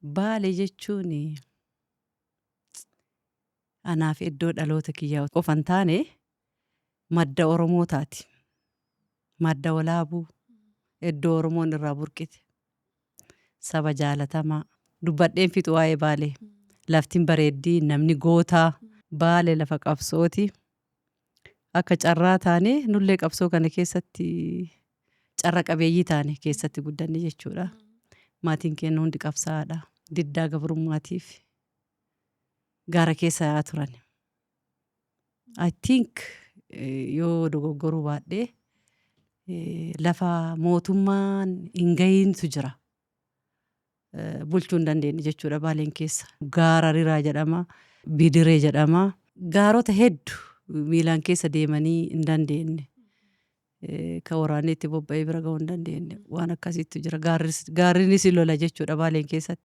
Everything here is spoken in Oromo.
Baalee jechuun anaaf iddoo dhaloota kiyyaa qofa hin taane madda Oromootaati. Madda walaabuu iddoo Oromoon irraa burqite. Saba jaalatamaa dubbadheen fixu waa'ee Baalee. Laftiin bareeddii namni gootaa Baalee lafa qabsooti. Akka carraa taane nullee qabsoo kana keessatti carra qabeeyyii taane keessatti guddanne jechuudha. Maatiin keenya hundi qabsaa'aadha. Diddaa gabrummaatiif gaara keessa yaa'aa turan. I think yoo dogoggoruu baadhee lafa mootummaan hin gahiintu jira. Bulchuu hin dandeenye jechuudha Baaleen keessa. Gaara Riraa jedhama, Bidiree jedhama. Gaarota hedduu miilaan keessa deemanii hin dandeenye. Ka waraanni itti bobba'ee bira ga'uu hin dandeenye. Waan akkasiitu jira. Gaarrinis lola jechuudha Baaleen keessatti.